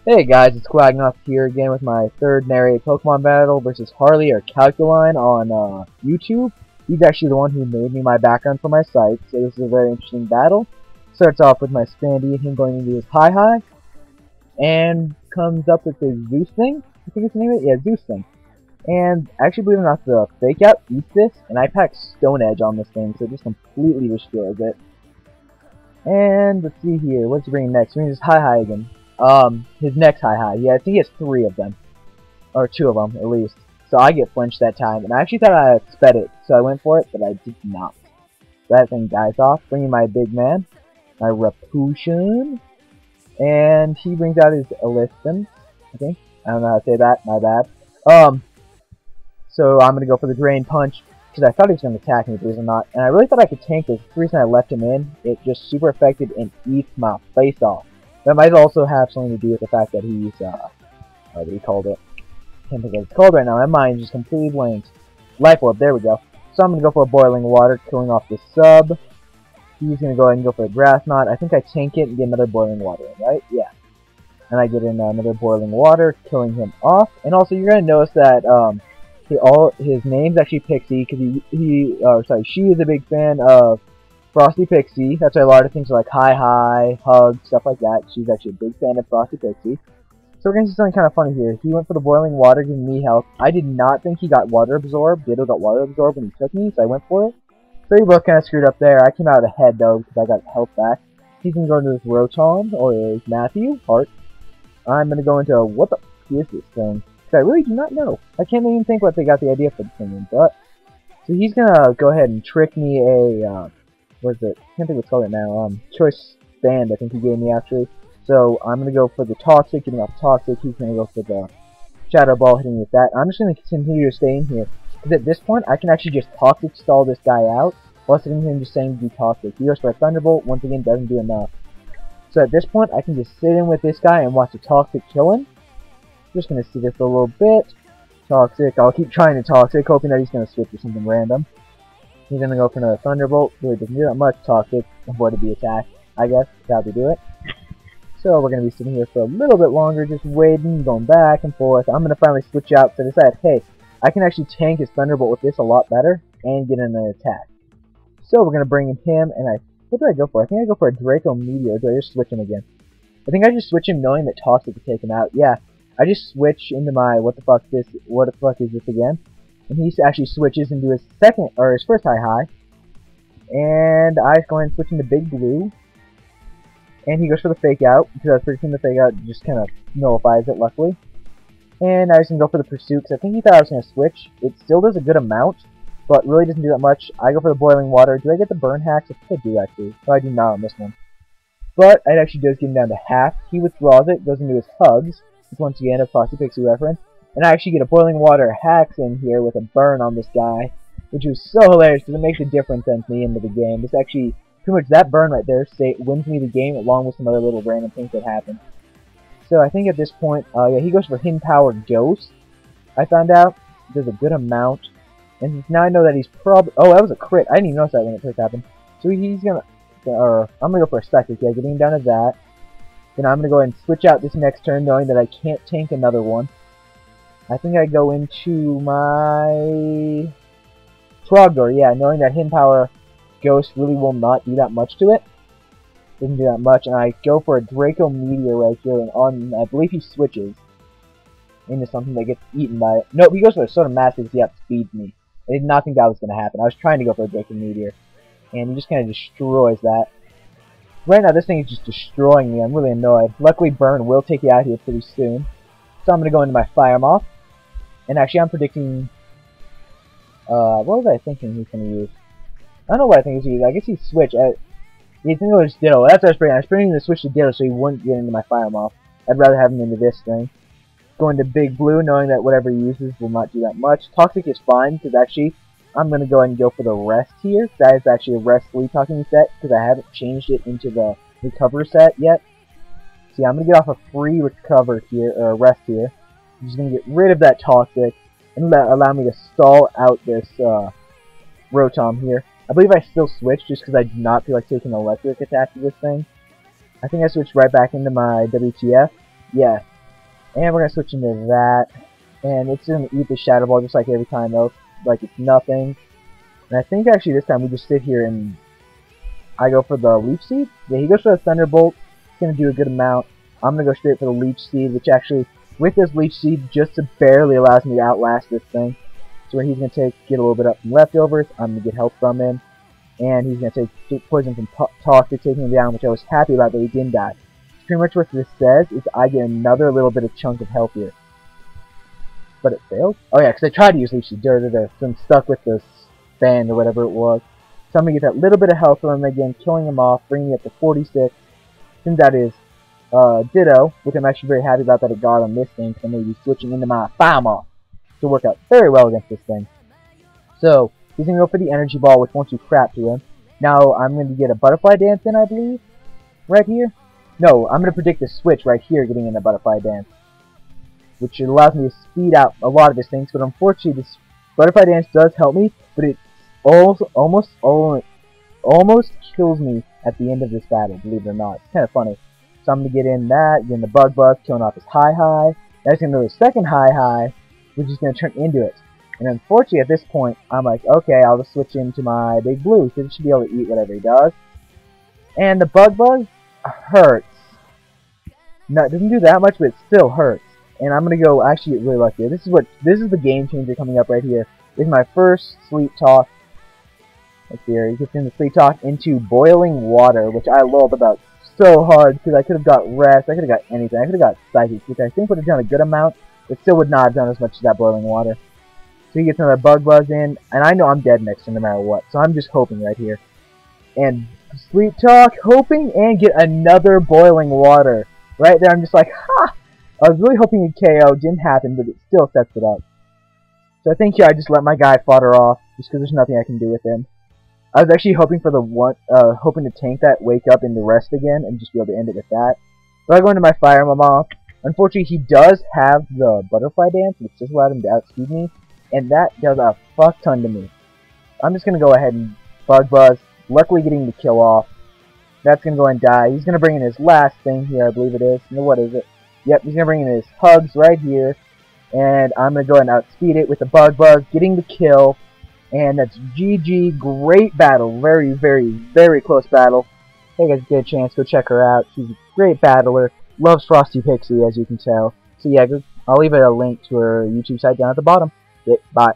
Hey guys, it's Quagnoff here again with my third narrated Pokemon battle versus Harley or Calcune on YouTube. He's actually the one who made me my background for my site, so this is a very interesting battle. Starts off with my Spandy and him going into his Hi-Hi, and comes up with his Zeus thing. I think it's the name of it? Yeah, Zeus thing. And actually, believe it or not, the Fake Out eats this, and I pack Stone Edge on this thing, so it just completely destroys it. And let's see here, what's he bringing next? We're going to just Hi-Hi again. His next Hi-Hi. Yeah, I think he has 3 of them. Or 2 of them, at least. So I get flinched that time. And I actually thought I sped it, so I went for it, but I did not. That thing dies off, bringing my big man. My Rapution. And he brings out his Elistan, I think. I don't know how to say that, my bad. So I'm gonna go for the Drain Punch, because I thought he was gonna attack me, but he's not. And I really thought I could tank this. The reason I left him in, it just super effective and eats my face off. That might also have something to do with the fact that he's, what do you call it? Can't think of what it's called right now. My mind just completely blanked. Life Orb, there we go. So I'm going to go for a Boiling Water, killing off the sub. He's going to go ahead and go for a Grass Knot. I think I tank it and get another Boiling Water in, right? Yeah. And I get in another Boiling Water, killing him off. And also, you're going to notice that, his name's actually Pixie, because she is a big fan of Frosty Pixie. That's why a lot of things are like Hi-Hi, Hug, stuff like that. She's actually a big fan of Frosty Pixie. So we're going to see something kind of funny here. He went for the Boiling Water, giving me health. I did not think he got Water Absorb. Ditto got Water Absorb when he took me, so I went for it. So we both kind of screwed up there. I came out ahead, though, because I got health back. He's going to go into his Rotom, or his Matthew, Heart. I'm going to go into, what the f*** is this thing? Because I really do not know. I can't even think what they got the idea for the thing in, but... So he's going to go ahead and trick me a, what is it? I can't think what's called it now. Choice Band, I think he gave me, actually. So, I'm going to go for the Toxic, getting off Toxic. He's going to go for the Shadow Ball, hitting me with that. I'm just going to continue to stay in here. Because at this point, I can actually just Toxic stall this guy out, while sitting here and just saying to be Toxic. He goes for a Thunderbolt, once again, doesn't do enough. So at this point, I can just sit in with this guy and watch the Toxic kill him. Just going to see this a little bit. Toxic, I'll keep trying to Toxic, hoping that he's going to switch to something random. He's going to go for another Thunderbolt. Really doesn't do that much. Toxic. Avoid the attack, I guess. That's how they do it. So we're going to be sitting here for a little bit longer, just waiting, going back and forth. I'm going to finally switch out, so I decide, hey, I can actually tank his Thunderbolt with this a lot better, and get in an attack. So we're going to bring in him, and what do I go for? I think I go for a Draco Meteor. Do I just switch him again? I think I just switch him knowing that Toxic could take him out. Yeah, I just switch into my, what the fuck is this again? And he actually switches into his first Hi-Hi. And I go ahead and switch into Big Blue. And he goes for the Fake Out, because I was predicting the Fake Out just kind of nullifies it, luckily. And I was going to go for the Pursuit, because I think he thought I was going to switch. It still does a good amount, but really doesn't do that much. I go for the Boiling Water. Do I get the Burn Hacks? I think I do, actually. No, I do not on this one. But it actually does get him down to half. He withdraws it, goes into his Hugs. Which once again, a Frosty Pixie reference. And I actually get a Boiling Water Hacks in here with a burn on this guy, which was so hilarious because it makes a difference at the end of the game. This actually, pretty much that burn right there wins me the game along with some other little random things that happen. So I think at this point, yeah, he goes for Hidden Power Ghost. I found out there's a good amount, and now I know that he's probably, oh, that was a crit. I didn't even notice that when it first happened. So he's gonna, I'm gonna go for a Psychic, yeah, getting down to that. Then I'm gonna go ahead and switch out this next turn, knowing that I can't tank another one. I think I go into my Trogdor, yeah, knowing that Hidden Power Ghost really will not do that much to it. Doesn't do that much, and I go for a Draco Meteor right here, and I believe he switches into something that gets eaten by it. Nope, he goes for a Soda Master because he outspeeds me. I did not think that was going to happen. I was trying to go for a Draco Meteor, and he just kind of destroys that. Right now, this thing is just destroying me. I'm really annoyed. Luckily, Burn will take you out here pretty soon. So I'm going to go into my Fire Moth. And actually, I'm predicting... what was I thinking he's going to use? I don't know what I think he's going to use. I guess he'd switch. He's going to go to Ditto. That's what I was predicting. I was predicting to switch to Ditto so he wouldn't get into my Fire Moth. I'd rather have him into this thing. Going to Big Blue, knowing that whatever he uses will not do that much. Toxic is fine, because actually, I'm going to go ahead and go for the Rest here. That is actually a Rest Sleep Talking set, because I haven't changed it into the Recover set yet. So yeah, I'm going to get off a free Recover here, or Rest here. I'm just going to get rid of that Toxic, and allow me to stall out this Rotom here. I believe I still switched, just because I do not feel like taking an electric attack to this thing. I think I switched right back into my WTF. Yeah, And we're gonna switch into that. And it's gonna eat the Shadow Ball just like every time though. Like it's nothing. And I think actually this time we just sit here and I go for the Leech Seed. Yeah, he goes for the Thunderbolt. It's gonna do a good amount. I'm gonna go straight for the Leech Seed, which actually, with this Leech Seed, just barely allows me to outlast this thing. So where he's gonna get a little bit up from leftovers, I'm gonna get help from him. And he's gonna take poison from Toxic, taking him down, which I was happy about that he didn't die. Pretty much what this says is I get another little bit of chunk of health here. But it failed? Oh yeah, because I tried to use Leech Seed, so I'm stuck with this band or whatever it was. So I'm gonna get that little bit of health from him again, killing him off, bringing me up to 46. Since that is Ditto, which I'm actually very happy about that it got on this thing, because I'm going to be switching into my Fire Moth to work out very well against this thing. So, he's going to go for the Energy Ball, which won't do crap to him. Now, I'm going to get a Butterfly Dance in, I believe, right here. No, I'm going to predict the switch right here, getting in a Butterfly Dance, which allows me to speed out a lot of his things, but unfortunately, this Butterfly Dance does help me, but it almost kills me at the end of this battle, believe it or not. It's kind of funny. So I'm going to get in that, get in the Bug Buzz, killing off his High. That's going to do a second High, which is going to turn into it. And unfortunately, at this point, I'm like, okay, I'll just switch into my Big Blue, because it should be able to eat whatever he does. And the Bug Buzz hurts. No, it doesn't do that much, but it still hurts. And I'm going to go actually get really lucky. This is the game changer coming up right here. This is my first Sleep Talk. Let's see here. He gets into Sleep Talk into Boiling Water, which I lulled about so hard, because I could have got Rest, I could have got anything. I could have got Psychic, which I think would have done a good amount, but still would not have done as much as that Boiling Water. So he gets another Bug Buzz in, and I know I'm dead next to no matter what, so I'm just hoping right here. And Sleep Talk, hoping, and get another Boiling Water. Right there, I'm just like, ha! I was really hoping a KO, didn't happen, but it still sets it up. So I think here I just let my guy fodder off, just because there's nothing I can do with him. I was actually hoping for the hoping to tank that, wake up, and the rest again, and just be able to end it with that. But I go into my Fire Moth. Unfortunately, he does have the Butterfly Dance, which just allowed him to outspeed me, and that does a fuck ton to me. I'm just gonna go ahead and Bug Buzz, luckily getting the kill off. That's gonna go and die. He's gonna bring in his last thing here, I believe it is. No, what is it? Yep, he's gonna bring in his Hugs right here, and I'm gonna go ahead and outspeed it with the Bug Buzz, getting the kill. And that's GG, great battle, very, very, very close battle. Hey guys, get a chance, go check her out. She's a great battler, loves Frosty Pixie, as you can tell. So yeah, I'll leave a link to her YouTube site down at the bottom. Bye.